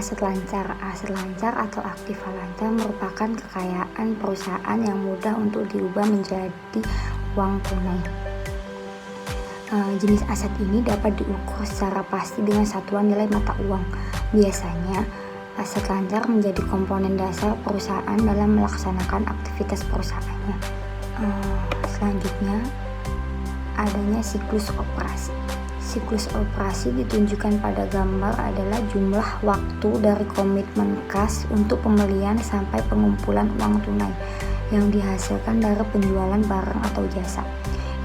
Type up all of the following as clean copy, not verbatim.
Aset lancar. Aset lancar atau aktiva lancar merupakan kekayaan perusahaan yang mudah untuk diubah menjadi uang tunai. Jenis aset ini dapat diukur secara pasti dengan satuan nilai mata uang. Biasanya, aset lancar menjadi komponen dasar perusahaan dalam melaksanakan aktivitas perusahaannya. Selanjutnya, adanya siklus operasi. Siklus operasi ditunjukkan pada gambar adalah jumlah waktu dari komitmen kas untuk pembelian sampai pengumpulan uang tunai yang dihasilkan dari penjualan barang atau jasa.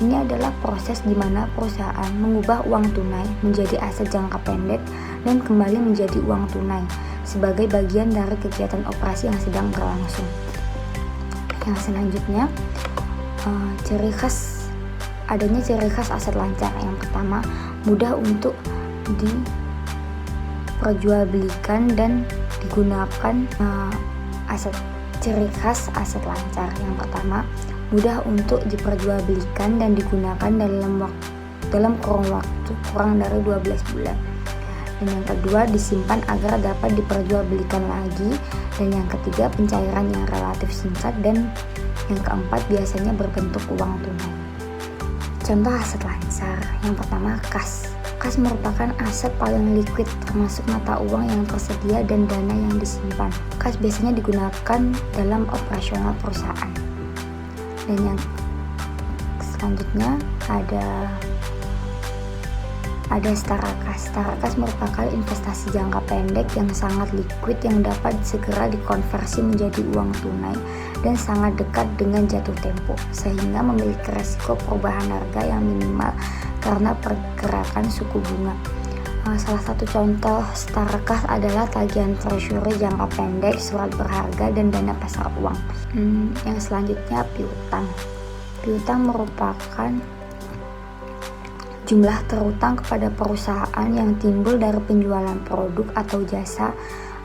Ini adalah proses di mana perusahaan mengubah uang tunai menjadi aset jangka pendek dan kembali menjadi uang tunai sebagai bagian dari kegiatan operasi yang sedang berlangsung. Yang selanjutnya, adanya ciri khas aset lancar. Yang pertama, mudah untuk diperjualbelikan dan digunakan. Ciri khas aset lancar yang pertama, mudah untuk diperjualbelikan dan digunakan dalam kurun waktu kurang dari 12 bulan. Dan yang kedua, disimpan agar dapat diperjualbelikan lagi. Dan yang ketiga, pencairan yang relatif singkat. Dan yang keempat, biasanya berbentuk uang tunai. Contoh aset lancar. Yang pertama, kas. Kas merupakan aset paling liquid, termasuk mata uang yang tersedia dan dana yang disimpan. Kas biasanya digunakan dalam operasional perusahaan. Dan yang selanjutnya ada setara kas. Setara kas merupakan investasi jangka pendek yang sangat liquid yang dapat segera dikonversi menjadi uang tunai dan sangat dekat dengan jatuh tempo, sehingga memiliki resiko perubahan harga yang minimal karena pergerakan suku bunga. Salah satu contoh setara kas adalah tagihan treasury jangka pendek, surat berharga, dan dana pasar uang. Yang selanjutnya, piutang. Piutang merupakan jumlah terutang kepada perusahaan yang timbul dari penjualan produk atau jasa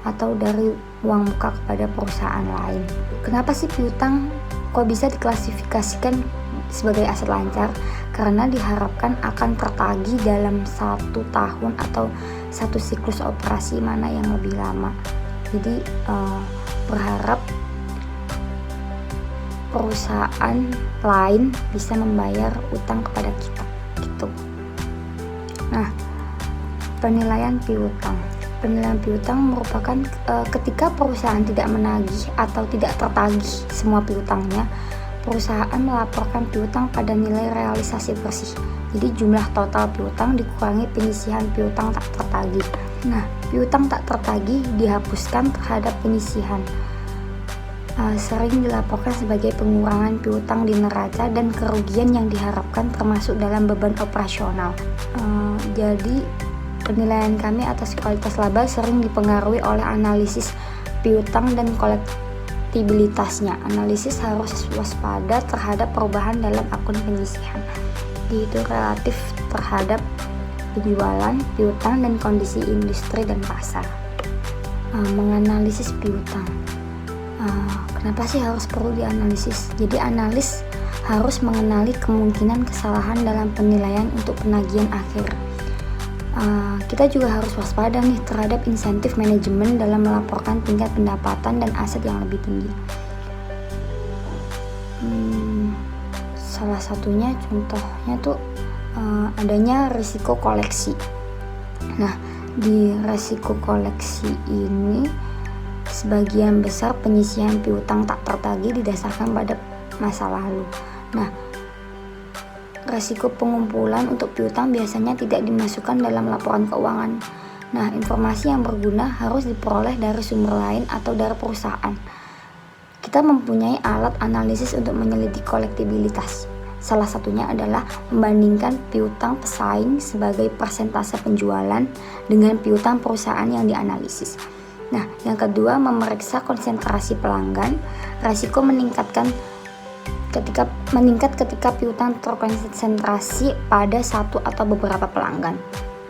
atau dari uang muka kepada perusahaan lain. Kenapa sih piutang kok bisa diklasifikasikan sebagai aset lancar? Karena diharapkan akan tertagih dalam 1 tahun atau 1 siklus operasi, mana yang lebih lama. Jadi berharap perusahaan lain bisa membayar utang kepada kita gitu. Nah, penilaian piutang. Penilaian piutang merupakan ketika perusahaan tidak menagih atau tidak tertagih semua piutangnya, perusahaan melaporkan piutang pada nilai realisasi bersih. Jadi jumlah total piutang dikurangi penyisihan piutang tak tertagih. Nah, piutang tak tertagih dihapuskan terhadap penyisihan. Sering dilaporkan sebagai pengurangan piutang di neraca dan kerugian yang diharapkan termasuk dalam beban operasional. Jadi penilaian kami atas kualitas laba sering dipengaruhi oleh analisis piutang dan kolektibilitasnya. Analisis harus waspada terhadap perubahan dalam akun penyisihan, yaitu relatif terhadap penjualan, piutang, dan kondisi industri dan pasar. Menganalisis piutang. Kenapa sih harus perlu dianalisis? Jadi analis harus mengenali kemungkinan kesalahan dalam penilaian untuk penagihan akhir. Kita juga harus waspada nih terhadap insentif manajemen dalam melaporkan tingkat pendapatan dan aset yang lebih tinggi. Salah satunya contohnya tuh adanya risiko koleksi. Nah, di risiko koleksi ini sebagian besar penyisihan piutang tak tertagih didasarkan pada masa lalu. Nah, resiko pengumpulan untuk piutang biasanya tidak dimasukkan dalam laporan keuangan. Nah, informasi yang berguna harus diperoleh dari sumber lain atau dari perusahaan. Kita mempunyai alat analisis untuk menyelidiki kolektibilitas. Salah satunya adalah membandingkan piutang pesaing sebagai persentase penjualan dengan piutang perusahaan yang dianalisis. Nah, yang kedua, memeriksa konsentrasi pelanggan. Resiko meningkat ketika piutang terkonsentrasi pada satu atau beberapa pelanggan.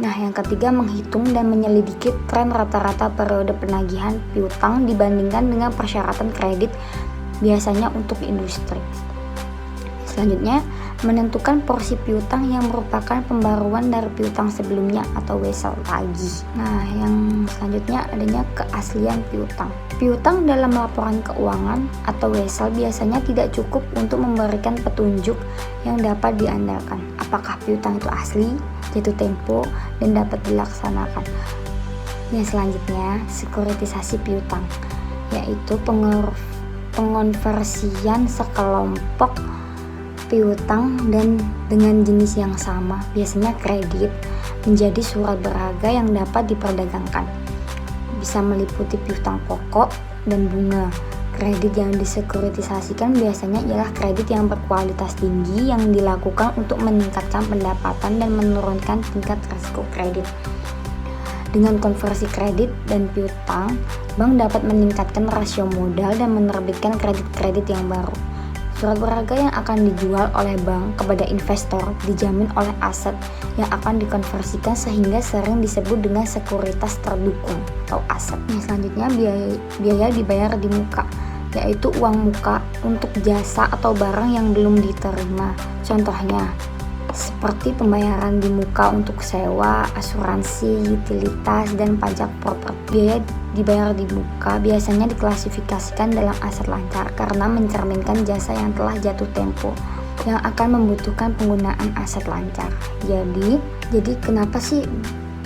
Nah, yang ketiga, menghitung dan menyelidiki tren rata-rata periode penagihan piutang dibandingkan dengan persyaratan kredit biasanya untuk industri. Selanjutnya, menentukan porsi piutang yang merupakan pembaruan dari piutang sebelumnya atau wesel lagi. Nah, yang selanjutnya adanya keaslian piutang. Piutang dalam laporan keuangan atau wesel biasanya tidak cukup untuk memberikan petunjuk yang dapat diandalkan. Apakah piutang itu asli, jatuh tempo, dan dapat dilaksanakan. Yang selanjutnya, sekuritisasi piutang, yaitu pengonversian sekelompok piutang dan dengan jenis yang sama, biasanya kredit, menjadi surat berharga yang dapat diperdagangkan. Bisa meliputi piutang pokok dan bunga. Kredit yang disekuritisasikan biasanya ialah kredit yang berkualitas tinggi yang dilakukan untuk meningkatkan pendapatan dan menurunkan tingkat risiko kredit. Dengan konversi kredit dan piutang, bank dapat meningkatkan rasio modal dan menerbitkan kredit-kredit yang baru. Surat berharga yang akan dijual oleh bank kepada investor dijamin oleh aset yang akan dikonversikan sehingga sering disebut dengan sekuritas terdukung atau aset. Yang selanjutnya biaya dibayar di muka, yaitu uang muka untuk jasa atau barang yang belum diterima. Contohnya seperti pembayaran di muka untuk sewa, asuransi, utilitas, dan pajak properti. Biaya dibayar di muka biasanya diklasifikasikan dalam aset lancar karena mencerminkan jasa yang telah jatuh tempo yang akan membutuhkan penggunaan aset lancar. Jadi kenapa sih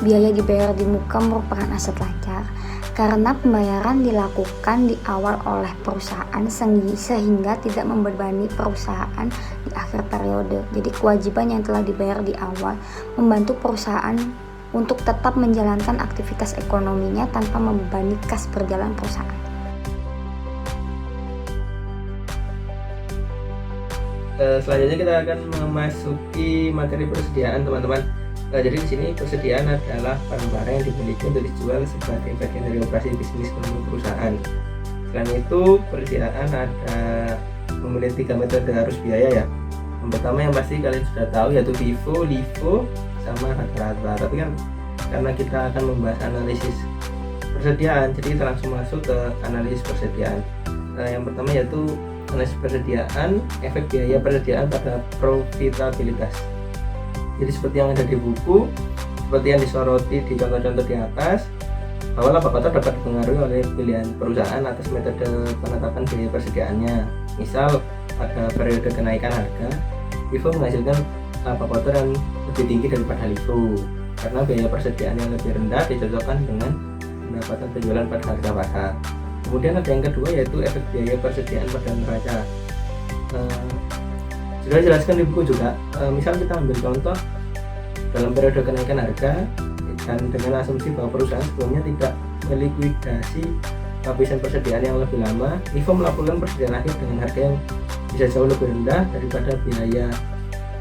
biaya dibayar di muka merupakan aset lancar? Karena pembayaran dilakukan di awal oleh perusahaan sehingga tidak membebani perusahaan di akhir periode. Jadi kewajiban yang telah dibayar di awal membantu perusahaan untuk tetap menjalankan aktivitas ekonominya tanpa membebani kas berjalan perusahaan. Selanjutnya kita akan memasuki materi persediaan, teman-teman. Jadi di sini persediaan adalah barang-barang yang dimiliki untuk dijual sebagai bagian dari operasi bisnis perusahaan. Selain itu, persediaan ada memiliki 3 metode arus biaya ya. Yang pertama yang pasti kalian sudah tahu yaitu FIFO, LIFO, sama rata-rata. Tapi kan karena kita akan membahas analisis persediaan, jadi kita langsung masuk ke analisis persediaan. Yang pertama yaitu analisis persediaan, efek biaya persediaan pada profitabilitas. Jadi seperti yang ada di buku, seperti yang disoroti di contoh-contoh di atas, bahwa laba kotor dapat dipengaruhi oleh pilihan perusahaan atas metode penetapan biaya persediaannya. Misal pada periode kenaikan harga, FIFO menghasilkan laba kotor yang lebih tinggi daripada LIFO karena biaya persediaan yang lebih rendah dicocokkan dengan pendapatan penjualan pada harga pasar. Kemudian ada yang kedua yaitu efek biaya persediaan pada neraca. Sudah dijelaskan di buku juga. Misal kita ambil contoh dalam periode kenaikan harga dan dengan asumsi bahwa perusahaan sebelumnya tidak melikuidasi lapisan persediaan yang lebih lama, FIFO melakukan persediaan akhir dengan harga yang bisa jauh lebih rendah daripada biaya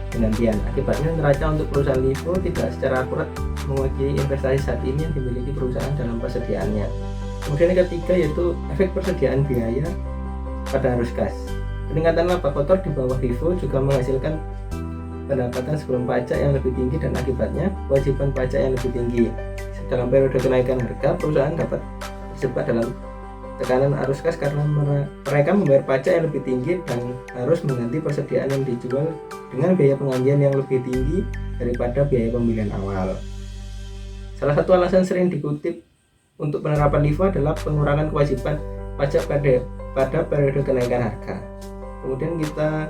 penggantian. Akibatnya neraca untuk perusahaan LIFO tidak secara akurat mewakili investasi saat ini yang dimiliki perusahaan dalam persediaannya. Kemudian yang ketiga yaitu efek persediaan biaya pada arus kas. Peningkatan laba kotor di bawah LIFO juga menghasilkan pendapatan sebelum pajak yang lebih tinggi dan akibatnya kewajiban pajak yang lebih tinggi. Dalam periode kenaikan harga, perusahaan dapat terjebak dalam tekanan arus kas karena mereka membayar pajak yang lebih tinggi dan harus mengganti persediaan yang dijual dengan biaya penggantian yang lebih tinggi daripada biaya pembelian awal. Salah satu alasan sering dikutip untuk penerapan LIFO adalah pengurangan kewajiban pajak pada periode kenaikan harga. Kemudian kita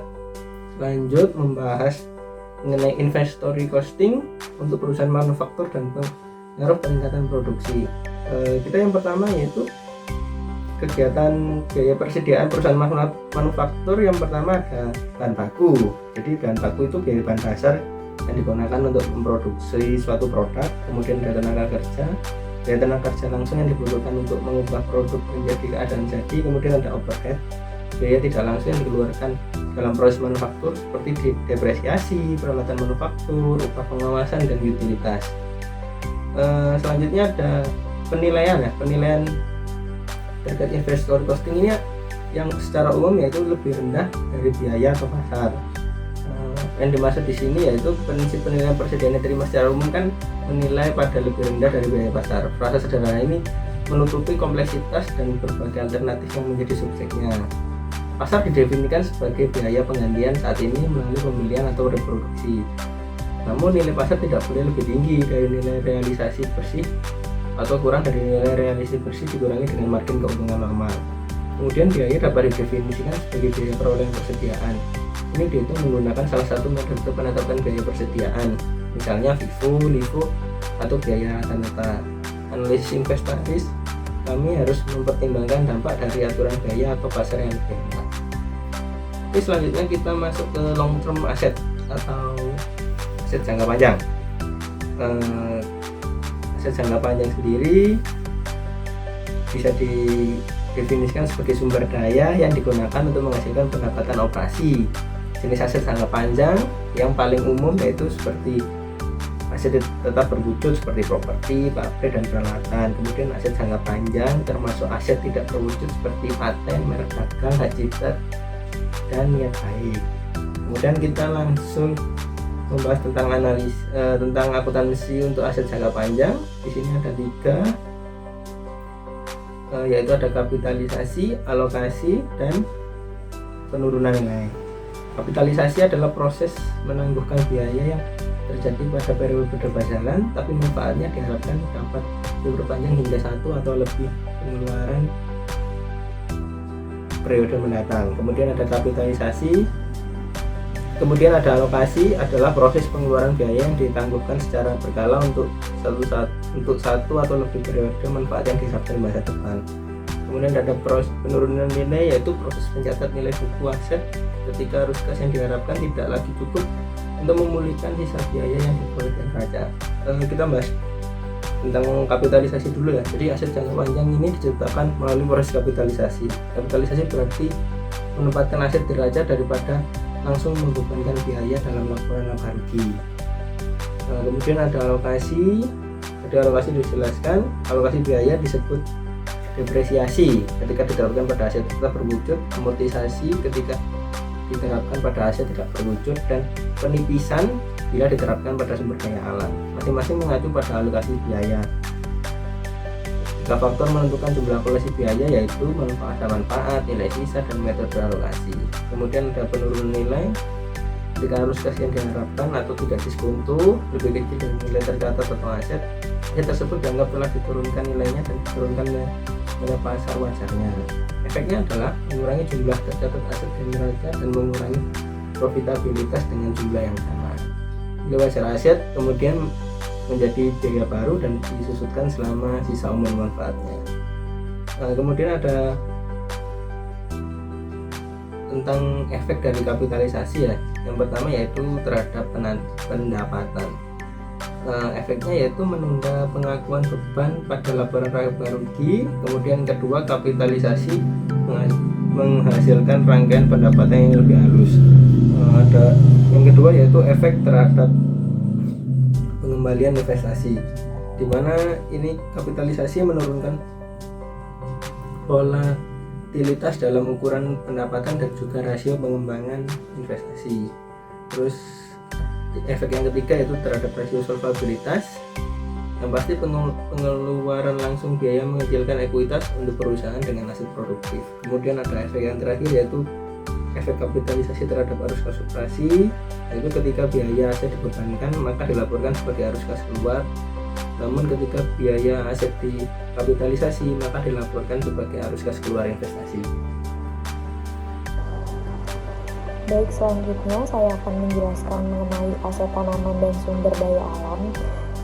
lanjut membahas mengenai inventory costing untuk perusahaan manufaktur dan pengaruh peningkatan produksi. Kita yang pertama yaitu kegiatan biaya persediaan perusahaan manufaktur. Yang pertama ada bahan baku. Jadi bahan baku itu biaya bahan dasar yang digunakan untuk memproduksi suatu produk. Kemudian ada tenaga kerja, biaya tenaga kerja langsung yang dibutuhkan untuk mengubah produk menjadi keadaan jadi. Kemudian ada overhead, biaya tidak langsung yang dikeluarkan dalam proses manufaktur seperti depresiasi, peralatan manufaktur, upah pengawasan, dan utilitas. Selanjutnya ada penilaian terkait investor costing ini yang secara umum yaitu lebih rendah dari biaya atau pasar. Yang dimaksud di sini yaitu prinsip penilaian persediaan yang diterima secara umum kan menilai pada lebih rendah dari biaya pasar. Frasa sederhana ini menutupi kompleksitas dan berbagai alternatif yang menjadi subjeknya. Pasar didefinisikan sebagai biaya penggantian saat ini melalui pembelian atau reproduksi. Namun nilai pasar tidak boleh lebih tinggi dari nilai realisasi bersih atau kurang dari nilai realisasi bersih dikurangi dengan margin keuntungan normal. Kemudian biaya dapat didefinisikan sebagai biaya perolehan persediaan. Ini dihitung menggunakan salah satu metode penetapan biaya persediaan, misalnya FIFO, LIFO, atau biaya tata. Analisis inventaris, kami harus mempertimbangkan dampak dari aturan biaya atau pasar yang lebih rendah. Oke, selanjutnya kita masuk ke long term asset atau aset jangka panjang. Aset jangka panjang sendiri bisa didefinisikan sebagai sumber daya yang digunakan untuk menghasilkan pendapatan operasi. Jenis aset jangka panjang yang paling umum yaitu seperti aset tetap berwujud seperti properti, pabrik, dan peralatan. Kemudian aset jangka panjang termasuk aset tidak berwujud seperti paten, merek dagang, hak cipta, dan niat baik. Kemudian kita langsung membahas tentang tentang akuntansi untuk aset jangka panjang. Di sini ada 3, yaitu ada kapitalisasi, alokasi, dan penurunan nilai. Kapitalisasi adalah proses menangguhkan biaya yang terjadi pada periode berjalan, tapi manfaatnya diharapkan dapat diperpanjang hingga 1 atau lebih pengeluaran periode mendatang. Kemudian ada kapitalisasi. Kemudian ada alokasi, adalah proses pengeluaran biaya yang ditangguhkan secara berkala untuk satu atau lebih periode manfaat yang diharapkan di masa depan. Kemudian ada proses penurunan nilai, yaitu proses mencatat nilai buku aset ketika arus kas yang diharapkan tidak lagi cukup untuk memulihkan sisa biaya yang dibolehkan raja. Kita bahas tentang kapitalisasi dulu ya. Jadi aset jangka panjang ini diciptakan melalui proses kapitalisasi. Kapitalisasi berarti menempatkan aset di raja daripada langsung membebankan biaya dalam laporan laba rugi. Kemudian ada alokasi. Jadi alokasi dijelaskan, alokasi biaya disebut depresiasi ketika diterapkan pada aset tetap berwujud, amortisasi ketika diterapkan pada aset tidak berwujud, dan penipisan bila diterapkan pada sumber daya alam. Masing-masing mengacu pada alokasi biaya. 3 faktor menentukan jumlah alokasi biaya yaitu manfaat, nilai sisa, dan metode alokasi. Kemudian ada penurunan nilai ketika arus kas yang diharapkan atau tidak diskonto lebih kecil dari nilai tercatat atau aset tersebut dianggap telah diturunkan nilainya dan diturunkan nilai pasar wajarnya. Efeknya adalah mengurangi jumlah tercatat aset dan neraca dan mengurangi profitabilitas dengan jumlah yang sama. Nilai wajar aset kemudian menjadi biaya baru dan disusutkan selama sisa umur manfaatnya. Kemudian ada tentang efek dari kapitalisasi ya. Yang pertama yaitu terhadap pendapatan. Efeknya yaitu menunda pengakuan beban pada laporan laba rugi. Kemudian kedua, kapitalisasi menghasilkan rangkaian pendapatan yang lebih halus. Ada yang kedua yaitu efek terhadap pengembalian investasi, di mana ini kapitalisasi menurunkan volatilitas dalam ukuran pendapatan dan juga rasio pengembangan investasi. Terus efek yang ketiga yaitu terhadap rasio solvabilitas. Yang pasti pengeluaran langsung biaya mengecilkan ekuitas untuk perusahaan dengan aset produktif. Kemudian ada efek yang terakhir yaitu efek kapitalisasi terhadap arus kas operasi, yaitu ketika biaya aset dibebankan maka dilaporkan sebagai arus kas keluar, namun ketika biaya aset dikapitalisasi maka dilaporkan sebagai arus kas keluar investasi. Baik, selanjutnya saya akan menjelaskan mengenai aset tanaman dan sumber daya alam.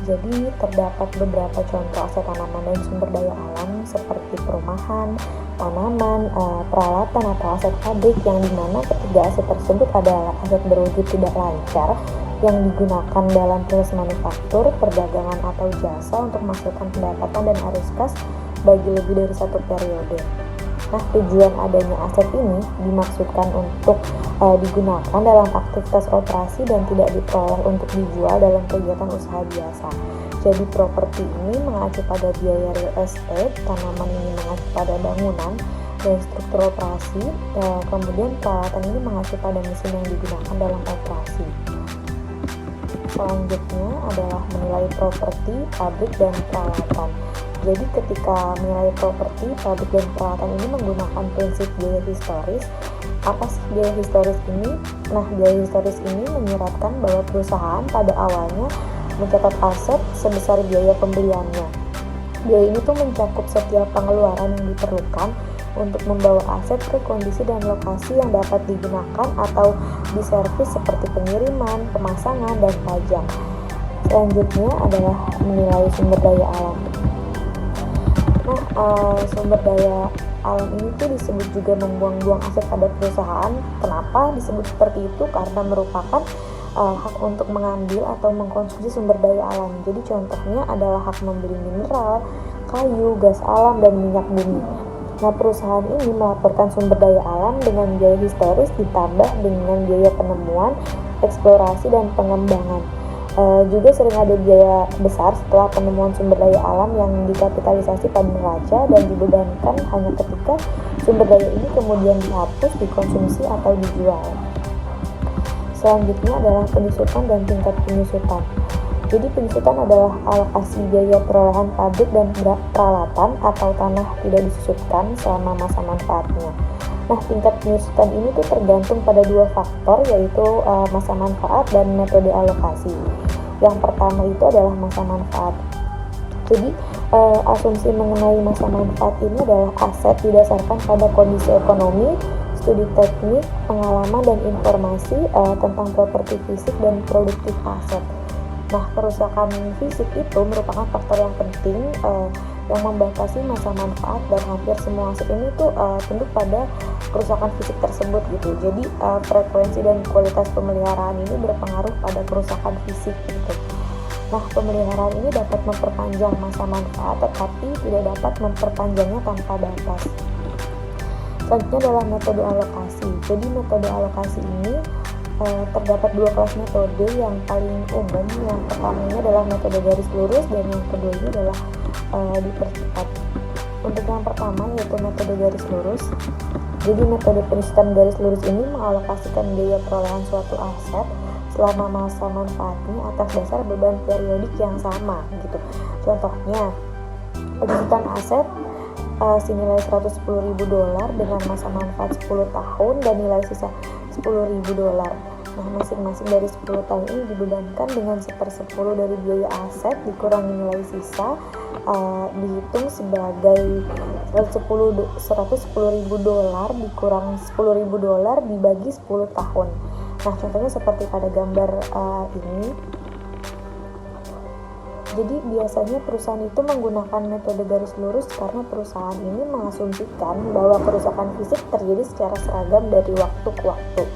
Jadi terdapat beberapa contoh aset tanaman dan sumber daya alam seperti perumahan, tanaman, peralatan atau aset pabrik, yang dimana ketiga aset tersebut adalah aset berwujud tidak lancar yang digunakan dalam proses manufaktur, perdagangan atau jasa untuk menghasilkan pendapatan dan arus kas bagi lebih dari satu periode. Nah, tujuan adanya aset ini dimaksudkan untuk digunakan dalam aktivitas operasi dan tidak diperoleh untuk dijual dalam kegiatan usaha biasa. Jadi properti ini mengacu pada biaya real estate, tanaman ini mengacu pada bangunan dan struktur operasi, kemudian peralatan ini mengacu pada mesin yang digunakan dalam operasi. Selanjutnya adalah menilai properti, pabrik, dan peralatan. Jadi ketika menilai properti, pabrik, dan peralatan ini menggunakan prinsip biaya historis, Apa sih biaya historis ini? Nah, biaya historis ini menyiratkan bahwa perusahaan pada awalnya mencatat aset sebesar biaya pembeliannya. Biaya ini tuh mencakup setiap pengeluaran yang diperlukan untuk membawa aset ke kondisi dan lokasi yang dapat digunakan atau diservis seperti pengiriman, pemasangan, dan pajak. Selanjutnya adalah menilai sumber daya alam. Nah, sumber daya alam ini tuh disebut juga membuang-buang aset pada perusahaan. Kenapa disebut seperti itu? Karena merupakan hak untuk mengambil atau mengkonsumsi sumber daya alam. Jadi contohnya adalah hak membeli mineral, kayu, gas alam, dan minyak bumi. Nah, perusahaan ini melaporkan sumber daya alam dengan biaya historis ditambah dengan biaya penemuan, eksplorasi, dan pengembangan. Juga sering ada biaya besar setelah penemuan sumber daya alam yang dikapitalisasi pada neraca dan dibebankan hanya ketika sumber daya ini kemudian dihapus, dikonsumsi, atau dijual. Selanjutnya adalah penyusutan dan tingkat penyusutan. Jadi penyusutan adalah alokasi biaya perolehan pabrik dan peralatan atau tanah tidak disusutkan selama masa manfaatnya. Nah, tingkat penyusutan ini tuh tergantung pada dua faktor, yaitu masa manfaat dan metode alokasi. Yang pertama itu adalah masa manfaat. Jadi asumsi mengenai masa manfaat ini adalah aset didasarkan pada kondisi ekonomi, studi teknik, pengalaman, dan informasi tentang properti fisik dan produktif aset. Nah, kerusakan fisik itu merupakan faktor yang penting yang membatasi masa manfaat, dan hampir semua aset ini tuh tunduk pada kerusakan fisik tersebut gitu. Jadi frekuensi dan kualitas pemeliharaan ini berpengaruh pada kerusakan fisik gitu. Nah, pemeliharaan ini dapat memperpanjang masa manfaat, tetapi tidak dapat memperpanjangnya tanpa batas. Selanjutnya adalah metode alokasi. Jadi metode alokasi ini terdapat dua kelas metode yang paling umum. Yang pertama ini adalah metode garis lurus, dan yang kedua ini adalah dipercepat. Untuk yang pertama yaitu metode garis lurus. Jadi metode penyusutan garis lurus ini mengalokasikan biaya perolehan suatu aset selama masa manfaatnya atas dasar beban periodik yang sama gitu. Contohnya, penyusutan aset senilai $110.000 dengan masa manfaat 10 tahun dan nilai sisa $10.000. Nah, masing-masing dari 10 tahun ini dibebankan dengan 1/10 dari biaya aset dikurangi nilai sisa, dihitung sebagai $110.000 dikurang $10.000 dibagi 10 tahun. Nah, contohnya seperti pada gambar ini. Jadi biasanya perusahaan itu menggunakan metode garis lurus karena perusahaan ini mengasumsikan bahwa kerusakan fisik terjadi secara seragam dari waktu ke waktu.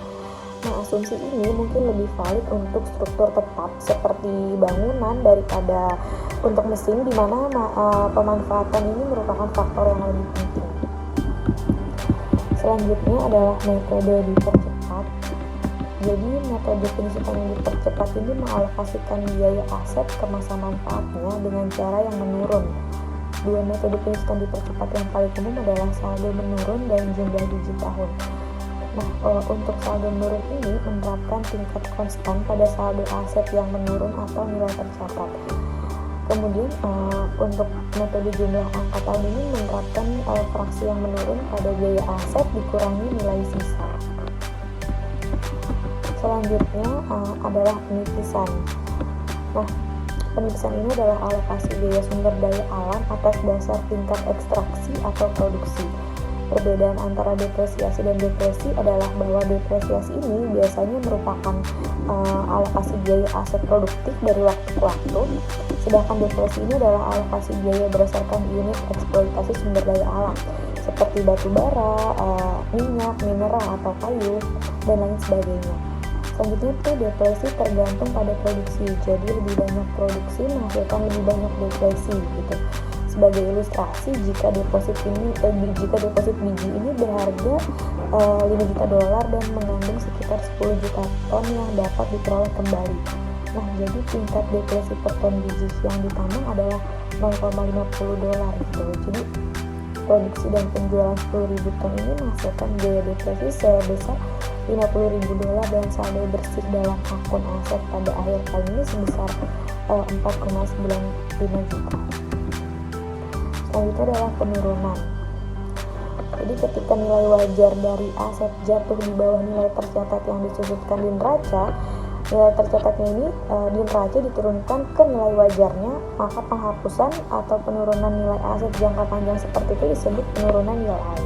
Nah, asumsi ini mungkin lebih valid untuk struktur tetap seperti bangunan daripada untuk mesin, di mana pemanfaatan ini merupakan faktor yang lebih penting. Selanjutnya adalah metode dipercepat. Jadi metode penyusutan yang dipercepat ini mengalokasikan biaya aset ke masa manfaatnya dengan cara yang menurun. Dua metode penyusutan dipercepat yang paling umum adalah saldo menurun dan jumlah biji tahun. Nah, untuk saldo menurun ini menerapkan tingkat konstan pada saldo aset yang menurun atau nilai tercatat. Kemudian untuk metode jumlah angka tahun ini menerapkan fraksi yang menurun pada biaya aset dikurangi nilai sisa. Selanjutnya adalah penipisan. Nah, penipisan ini adalah alokasi biaya sumber daya alam atas dasar tingkat ekstraksi atau produksi. Perbedaan antara depresiasi dan depresi adalah bahwa depresiasi ini biasanya merupakan alokasi biaya aset produktif dari waktu ke waktu, sedangkan depresi ini adalah alokasi biaya berdasarkan unit eksploitasi sumber daya alam seperti batu bara, minyak, mineral atau kayu, dan lain sebagainya. Selanjutnya itu depresi tergantung pada produksi. Jadi lebih banyak produksi menghasilkan lebih banyak depresi gitu. Sebagai ilustrasi, jika deposit biji ini berharga $5 juta dan mengandung sekitar 10 juta ton yang dapat diperoleh kembali. Nah, jadi tingkat depresi per ton biji yang ditambang adalah $0,50 gitu. Jadi produksi dan penjualan 10.000 ton ini menghasilkan biaya depresi sebesar $50.000 dan saldo bersih dalam akun aset pada akhir tahun ini sebesar 4,95 juta. Selanjutnya adalah penurunan. Jadi ketika nilai wajar dari aset jatuh di bawah nilai tercatat yang disebutkan di neraca, nilai tercatatnya ini di neraca diturunkan ke nilai wajarnya, maka penghapusan atau penurunan nilai aset jangka panjang seperti itu disebut penurunan nilai.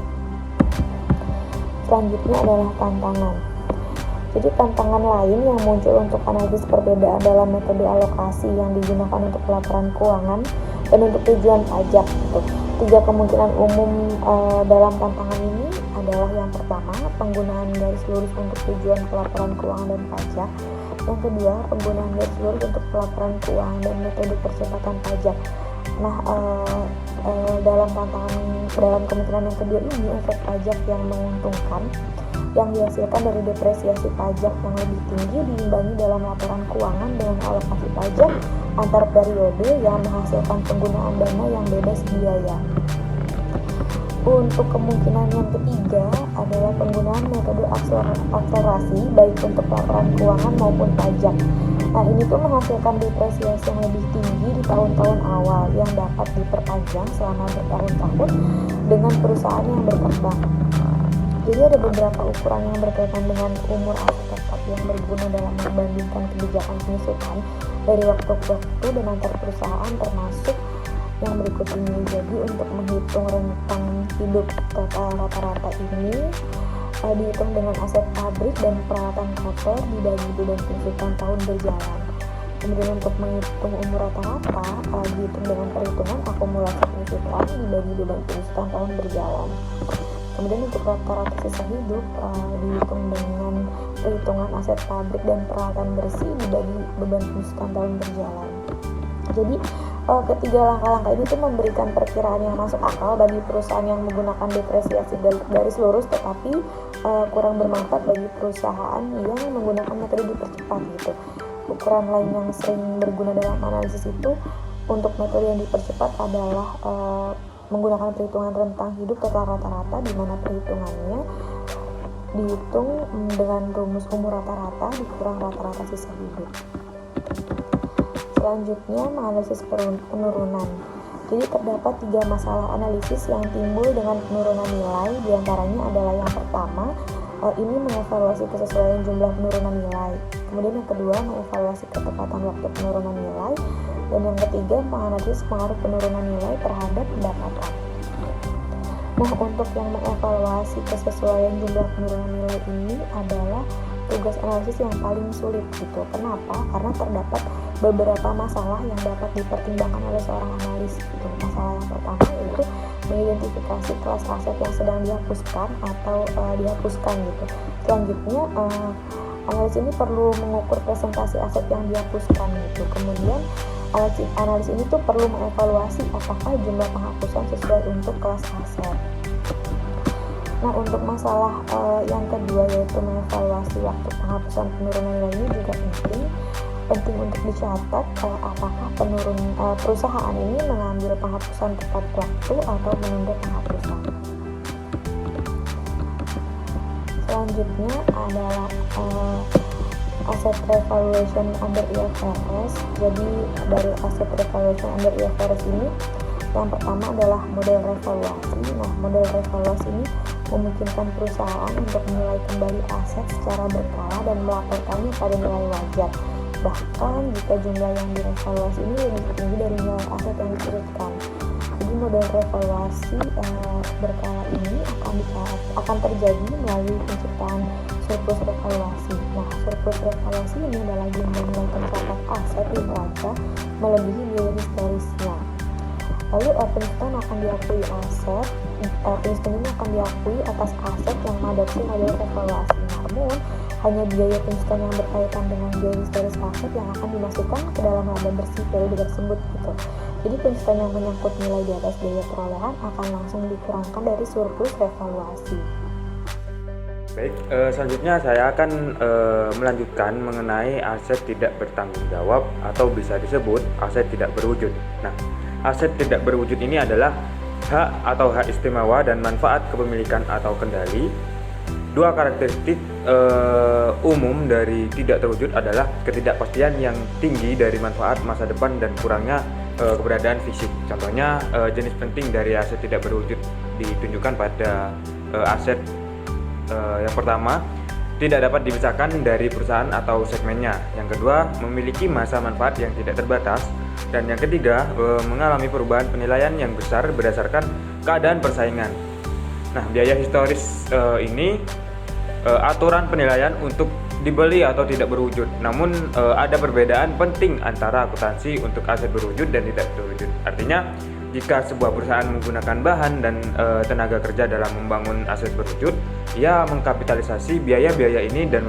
Selanjutnya adalah tantangan. Jadi tantangan lain yang muncul untuk analisis perbedaan dalam metode alokasi yang digunakan untuk pelaporan keuangan dan untuk tujuan pajak gitu. 3 kemungkinan umum dalam tantangan ini adalah yang pertama, penggunaan garis lurus untuk tujuan pelaporan keuangan dan pajak. Yang kedua, penggunaan garis lurus untuk pelaporan keuangan dan metode percepatan pajak. Nah, dalam kemungkinan yang kedua ini, efek pajak yang menguntungkan yang dihasilkan dari depresiasi pajak yang lebih tinggi diimbangi dalam laporan keuangan dengan alokasi pajak antar periode yang menghasilkan penggunaan dana yang bebas biaya. Untuk kemungkinan yang ketiga adalah penggunaan metode akselerasi baik untuk laporan keuangan maupun pajak. Nah, ini tuh menghasilkan depresiasi yang lebih tinggi di tahun-tahun awal yang dapat diperpanjang selama bertahun-tahun dengan perusahaan yang berkembang. Jadi ada beberapa ukuran yang berkaitan dengan umur aset tetap yang berguna dalam membandingkan kebijakan penyusutan dari waktu ke waktu dan antar perusahaan, termasuk yang berikut ini. Jadi untuk menghitung rentang hidup total rata-rata ini dihitung dengan aset pabrik dan peralatan kotor dibagi beban penyusutan tahun berjalan. Kemudian untuk menghitung umur rata-rata dihitung dengan perhitungan akumulasi penyusutan dibagi beban penyusutan tahun berjalan. Kemudian untuk rata-rata sisa hidup dihitung dengan perhitungan aset pabrik dan peralatan bersih dibagi beban penyusutan tahun berjalan. Jadi ketiga langkah-langkah ini tuh memberikan perkiraan yang masuk akal bagi perusahaan yang menggunakan depresiasi garis lurus, tetapi kurang bermanfaat bagi perusahaan yang menggunakan metode dipercepat gitu. Ukuran lain yang sering berguna dalam analisis itu untuk metode yang dipercepat adalah menggunakan perhitungan rentang hidup total rata-rata, di mana perhitungannya dihitung dengan rumus umur rata-rata dikurang rata-rata sisa hidup. Selanjutnya, menganalisis penurunan. Jadi terdapat 3 masalah analisis yang timbul dengan penurunan nilai. Di antaranya adalah yang pertama, ini mengevaluasi kesesuaian jumlah penurunan nilai. Kemudian yang kedua, mengevaluasi ketepatan waktu penurunan nilai. Dan yang ketiga, menganalisis pengaruh penurunan nilai terhadap pendapatan. Nah, untuk yang mengevaluasi kesesuaian jumlah penurunan nilai ini adalah tugas analisis yang paling sulit gitu. Kenapa? Karena terdapat beberapa masalah yang dapat dipertimbangkan oleh seorang analis gitu. Masalah yang pertama yaitu mengidentifikasi kelas aset yang sedang dihapuskan atau dihapuskan gitu. Selanjutnya, analis ini perlu mengukur presentasi aset yang dihapuskan gitu. Kemudian analis ini tuh perlu mengevaluasi apakah jumlah penghapusan sesuai untuk kelas aset. Nah, untuk masalah yang kedua yaitu mengevaluasi waktu penghapusan penurunan nilai ini juga penting untuk dicatat apakah perusahaan ini mengambil penghapusan tepat waktu atau menunda penghapusan. Selanjutnya adalah asset revaluation under IFRS. Jadi dari asset revaluation under IFRS ini yang pertama adalah model revaluasi. Nah, model revaluasi ini memungkinkan perusahaan untuk menilai kembali aset secara berkala dan melaporkannya pada nilai wajar, bahkan jika jumlah yang direvaluasi ini lebih tinggi dari nilai aset yang diturunkan. Jadi model revaluasi berkala ini akan terjadi melalui penciptaan surplus revaluasi. Nah, surplus revaluasi ini adalah jumlah nilai tercatat aset di neraca melebihi biaya historisnya. Lalu penyusutan akan diakui penyusutan ini akan diakui atas aset yang mengadopsi model revaluasi. Namun, hanya biaya penyusutan yang berkaitan dengan biaya historis aset yang akan dimasukkan ke dalam laba bersih periode tersebut gitu. Jadi penyusutan yang menyangkut nilai di atas biaya perolehan akan langsung dikurangkan dari surplus revaluasi. Baik, selanjutnya saya akan melanjutkan mengenai aset tidak bertanggung jawab atau bisa disebut aset tidak berwujud. Nah, aset tidak berwujud ini adalah hak atau hak istimewa dan manfaat kepemilikan atau kendali. Dua karakteristik umum dari tidak terwujud adalah ketidakpastian yang tinggi dari manfaat masa depan dan kurangnya keberadaan fisik. Contohnya jenis penting dari aset tidak berwujud ditunjukkan pada aset yang pertama, tidak dapat dipisahkan dari perusahaan atau segmennya. Yang kedua, memiliki masa manfaat yang tidak terbatas. Dan yang ketiga, mengalami perubahan penilaian yang besar berdasarkan keadaan persaingan. Nah, biaya historis ini aturan penilaian untuk dibeli atau tidak berwujud. Namun ada perbedaan penting antara akuntansi untuk aset berwujud dan tidak berwujud. Artinya, jika sebuah perusahaan menggunakan bahan dan tenaga kerja dalam membangun aset berwujud, ia mengkapitalisasi biaya-biaya ini dan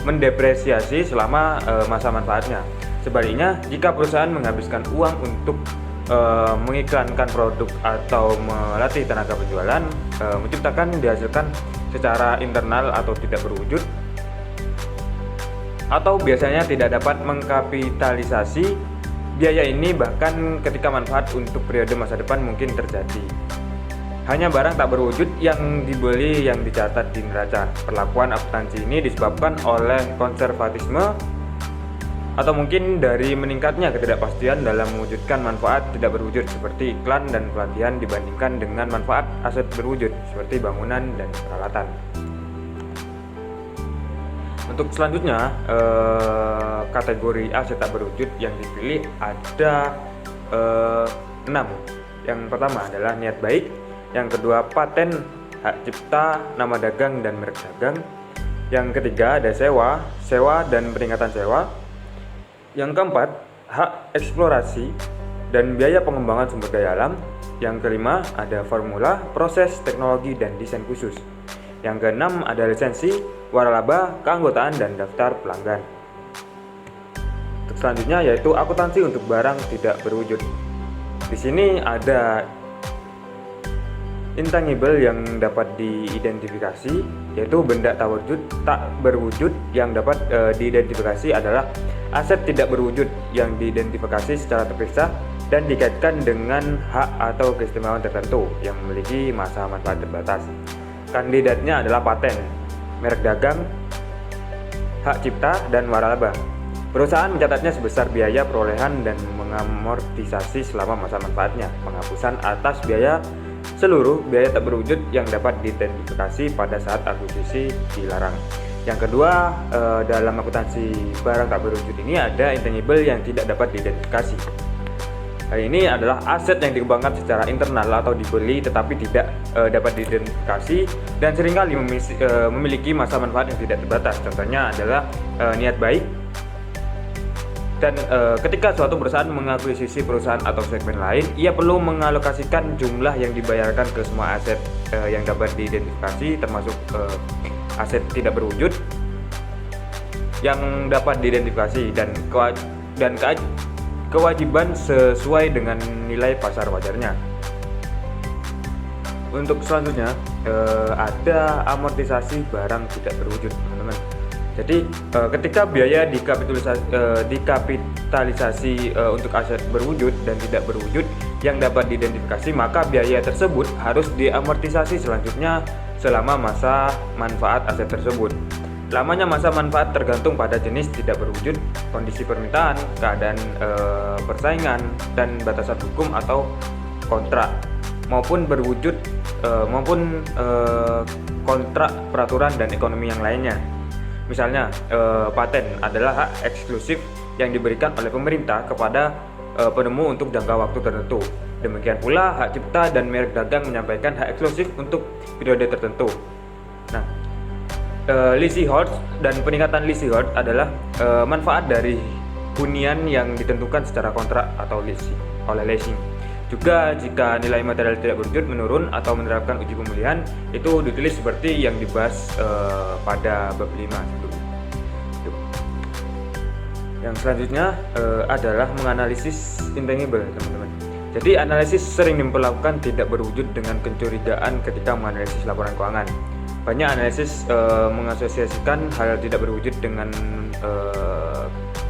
mendepresiasi selama masa manfaatnya. Sebaliknya, jika perusahaan menghabiskan uang untuk mengiklankan produk atau melatih tenaga penjualan, menciptakan dihasilkan secara internal atau tidak berwujud, atau biasanya tidak dapat mengkapitalisasi biaya ini bahkan ketika manfaat untuk periode masa depan mungkin terjadi. Hanya barang tak berwujud yang dibeli yang dicatat di neraca. Perlakuan akuntansi ini disebabkan oleh konservatisme atau mungkin dari meningkatnya ketidakpastian dalam mewujudkan manfaat tidak berwujud seperti iklan dan pelatihan dibandingkan dengan manfaat aset berwujud seperti bangunan dan peralatan. Untuk selanjutnya, kategori aset tak berwujud yang dipilih ada 6. Yang pertama adalah niat baik, yang kedua paten, hak cipta, nama dagang dan merek dagang. Yang ketiga ada sewa dan peringatan sewa. Yang keempat, hak eksplorasi dan biaya pengembangan sumber daya alam. Yang kelima ada formula, proses, teknologi dan desain khusus. Yang keenam ada lisensi, waralaba, keanggotaan dan daftar pelanggan. Untuk selanjutnya yaitu akuntansi untuk barang tidak berwujud. Di sini ada intangible yang dapat diidentifikasi, yaitu benda tak berwujud yang dapat diidentifikasi adalah aset tidak berwujud yang diidentifikasi secara terpisah dan dikaitkan dengan hak atau keistimewaan tertentu yang memiliki masa manfaat terbatas. Kandidatnya adalah paten, merek dagang, hak cipta, dan waralaba. Perusahaan mencatatnya sebesar biaya perolehan dan mengamortisasi selama masa manfaatnya. Penghapusan atas biaya seluruh biaya tak berwujud yang dapat diidentifikasi pada saat akuisisi dilarang. Yang kedua, dalam akuntansi barang tak berwujud ini ada intangible yang tidak dapat diidentifikasi. Hal ini adalah aset yang dikembangkan secara internal atau dibeli tetapi tidak dapat diidentifikasi dan seringkali memiliki masa manfaat yang tidak terbatas. Contohnya adalah niat baik. Dan ketika suatu perusahaan mengakuisisi perusahaan atau segmen lain, ia perlu mengalokasikan jumlah yang dibayarkan ke semua aset yang dapat diidentifikasi, termasuk aset tidak berwujud yang dapat diidentifikasi dan kewajiban sesuai dengan nilai pasar wajarnya. Untuk selanjutnya ada amortisasi barang tidak berwujud, teman-teman. Jadi ketika biaya dikapitalisasi untuk aset berwujud dan tidak berwujud yang dapat diidentifikasi, maka biaya tersebut harus diamortisasi selanjutnya selama masa manfaat aset tersebut. Lamanya masa manfaat tergantung pada jenis tidak berwujud, kondisi permintaan, keadaan persaingan, dan batasan hukum atau kontrak maupun berwujud maupun kontrak peraturan dan ekonomi yang lainnya. Misalnya, paten adalah hak eksklusif yang diberikan oleh pemerintah kepada penemu untuk jangka waktu tertentu. Demikian pula hak cipta dan merek dagang menyampaikan hak eksklusif untuk periode tertentu. Nah, leasehold dan peningkatan leasehold adalah manfaat dari hunian yang ditentukan secara kontrak atau leasing. Juga jika nilai material tidak berwujud menurun atau menerapkan uji pemulihan, itu ditulis seperti yang dibahas pada bab 5 sebelumnya. Yang selanjutnya adalah menganalisis intangible, teman-teman. Jadi analisis sering diperlakukan tidak berwujud dengan kecurigaan ketika menganalisis laporan keuangan. Banyak analisis mengasosiasikan hal tidak berwujud dengan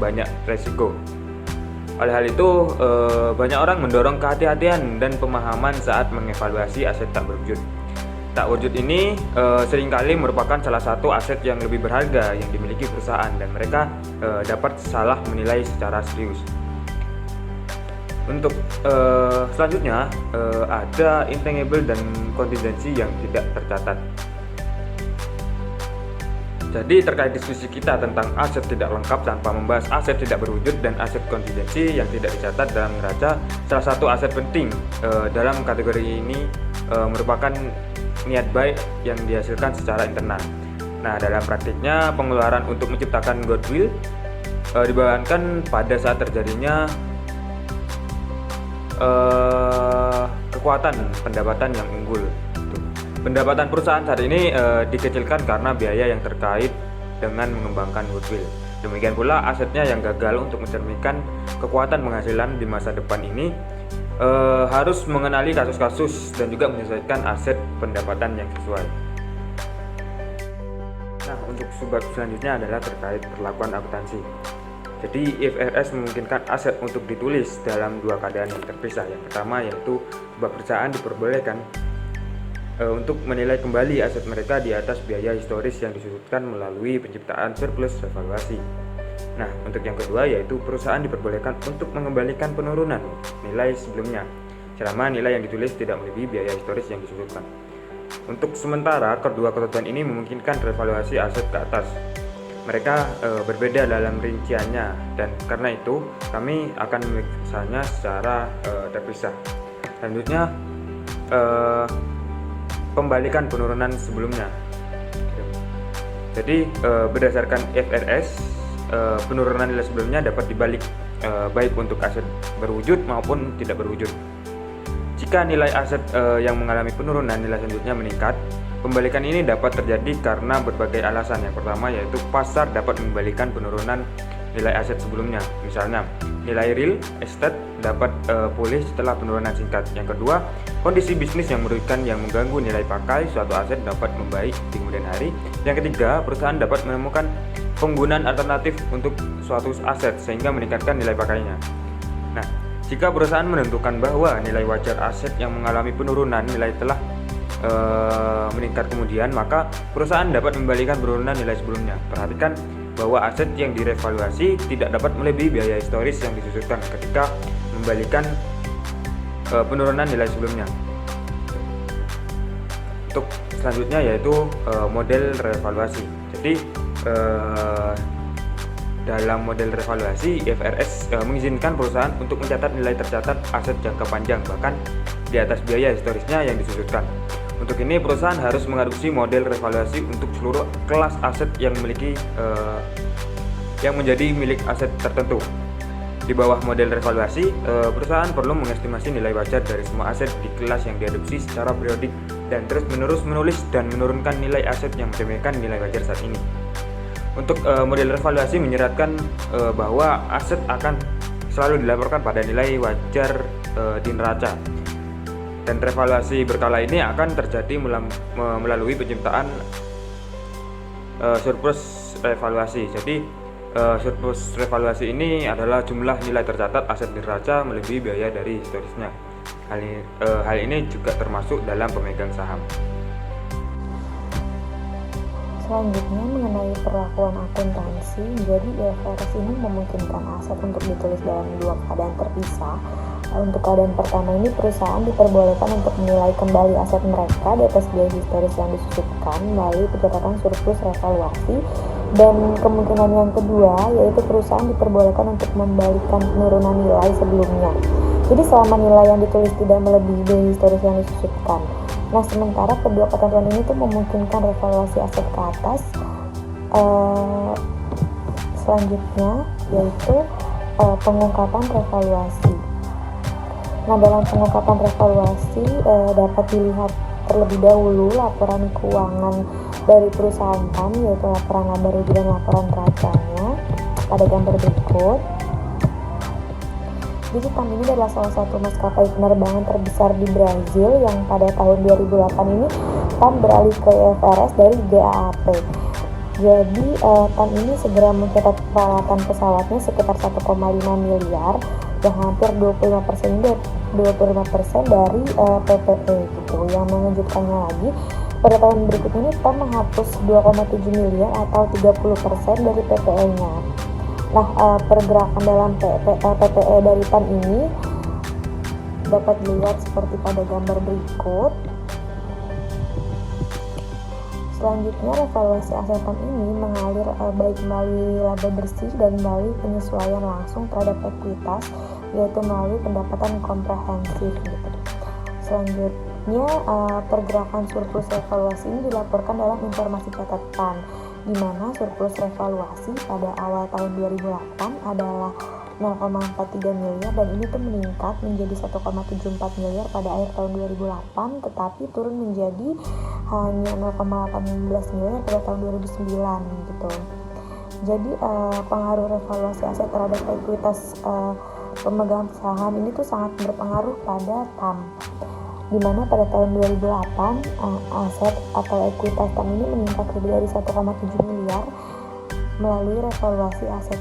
banyak resiko. Oleh hal itu, banyak orang mendorong kehati-hatian dan pemahaman saat mengevaluasi aset tak berwujud. Tak wujud ini seringkali merupakan salah satu aset yang lebih berharga yang dimiliki perusahaan dan mereka dapat salah menilai secara serius. Untuk selanjutnya ada intangible dan kontingensi yang tidak tercatat. Jadi terkait diskusi kita tentang aset tidak lengkap tanpa membahas aset tidak berwujud dan aset kontingensi yang tidak dicatat dalam neraca, salah satu aset penting dalam kategori ini merupakan niat baik yang dihasilkan secara internal. Nah, dalam praktiknya pengeluaran untuk menciptakan goodwill dibebankan pada saat terjadinya kekuatan pendapatan yang unggul. Pendapatan perusahaan saat ini dikecilkan karena biaya yang terkait dengan mengembangkan goodwill. Demikian pula asetnya yang gagal untuk mencerminkan kekuatan penghasilan di masa depan ini harus mengenali kasus-kasus dan juga menyesuaikan aset pendapatan yang sesuai. Nah, untuk subbab selanjutnya adalah terkait perlakuan akuntansi. Jadi IFRS memungkinkan aset untuk ditulis dalam dua keadaan yang terpisah. Yang pertama yaitu sebuah perusahaan diperbolehkan untuk menilai kembali aset mereka di atas biaya historis yang disudutkan melalui penciptaan surplus revaluasi. Nah, untuk yang kedua yaitu perusahaan diperbolehkan untuk mengembalikan penurunan nilai sebelumnya selama nilai yang ditulis tidak melebihi biaya historis yang disudutkan. Untuk sementara, kedua ketentuan ini memungkinkan revaluasi aset ke atas. Mereka berbeda dalam rinciannya dan karena itu kami akan memeriksanya secara terpisah. Selanjutnya pembalikan penurunan sebelumnya. Jadi berdasarkan IFRS penurunan nilai sebelumnya dapat dibalik baik untuk aset berwujud maupun tidak berwujud. Jika nilai aset yang mengalami penurunan nilai selanjutnya meningkat, pembalikan ini dapat terjadi karena berbagai alasan. Yang pertama yaitu pasar dapat membalikan penurunan nilai aset sebelumnya. Misalnya, nilai real estate dapat pulih setelah penurunan singkat. Yang kedua, kondisi bisnis yang merugikan yang mengganggu nilai pakai suatu aset dapat membaik di kemudian hari. Yang ketiga, perusahaan dapat menemukan penggunaan alternatif untuk suatu aset sehingga meningkatkan nilai pakainya. Nah, jika perusahaan menentukan bahwa nilai wajar aset yang mengalami penurunan nilai telah meningkat kemudian, maka perusahaan dapat membalikan penurunan nilai sebelumnya. Perhatikan bahwa aset yang direvaluasi tidak dapat melebihi biaya historis yang disusutkan ketika membalikan penurunan nilai sebelumnya. Untuk selanjutnya yaitu model revaluasi. Jadi dalam model revaluasi IFRS mengizinkan perusahaan untuk mencatat nilai tercatat aset jangka panjang bahkan di atas biaya historisnya yang disusutkan. Untuk ini perusahaan harus mengadopsi model revaluasi untuk seluruh kelas aset yang menjadi milik aset tertentu. Di bawah model revaluasi, perusahaan perlu mengestimasi nilai wajar dari semua aset di kelas yang diadopsi secara periodik dan terus-menerus menulis dan menurunkan nilai aset yang mencerminkan nilai wajar saat ini. Untuk model revaluasi menyeratkan bahwa aset akan selalu dilaporkan pada nilai wajar di neraca. Dan revaluasi berkala ini akan terjadi melalui penciptaan surplus revaluasi. Jadi surplus revaluasi ini adalah jumlah nilai tercatat aset neraca melebihi biaya dari historisnya. Hal ini juga termasuk dalam pemegang saham. Selanjutnya mengenai perlakuan akuntansi, jadi IFRS ini memungkinkan aset untuk ditulis dalam dua keadaan terpisah. Untuk keadaan pertama ini perusahaan diperbolehkan untuk menilai kembali aset mereka di atas biaya historis yang disusutkan melalui pencatatan surplus revaluasi. Dan kemungkinan yang kedua yaitu perusahaan diperbolehkan untuk membalikan penurunan nilai sebelumnya. Jadi selama nilai yang ditulis tidak melebihi biaya historis yang disusutkan. Nah, sementara kedua ketentuan ini tuh memungkinkan revaluasi aset ke atas. Selanjutnya yaitu pengungkapan revaluasi. Nah, dalam pengungkapan revaluasi dapat dilihat terlebih dahulu laporan keuangan dari perusahaan TAM, yaitu laporan laba rugi dan laporan neracanya pada gambar berikut. Jadi TAM ini adalah salah satu maskapai penerbangan terbesar di Brazil yang pada tahun 2008 ini TAM beralih ke IFRS dari GAAP. Jadi TAM ini segera mencatat peralatan pesawatnya sekitar 1,5 miliar yang hampir 25% dari PPE gitu. Yang mengejutkannya lagi, pada tahun berikutnya ini TAM menghapus 2,7 miliar atau 30% dari PPE-nya. Nah, pergerakan dalam PPE dari TAM ini dapat dilihat seperti pada gambar berikut. Selanjutnya, revaluasi aset TAM ini mengalir baik melalui laba bersih dan melalui penyesuaian langsung terhadap ekuitas, yaitu melalui pendapatan komprehensif gitu. Selanjutnya, pergerakan surplus revaluasi ini dilaporkan dalam informasi catatan, di mana surplus revaluasi pada awal tahun 2008 adalah 0,43 miliar dan ini tuh meningkat menjadi 1,74 miliar pada akhir tahun 2008, tetapi turun menjadi hanya 0,18 miliar pada tahun 2009 gitu. Jadi pengaruh revaluasi aset terhadap ekuitas pemegang saham ini tuh sangat berpengaruh pada TAM, di mana pada tahun 2008 aset atau ekuitas TAM ini meningkat lebih dari 1,7 miliar melalui revaluasi aset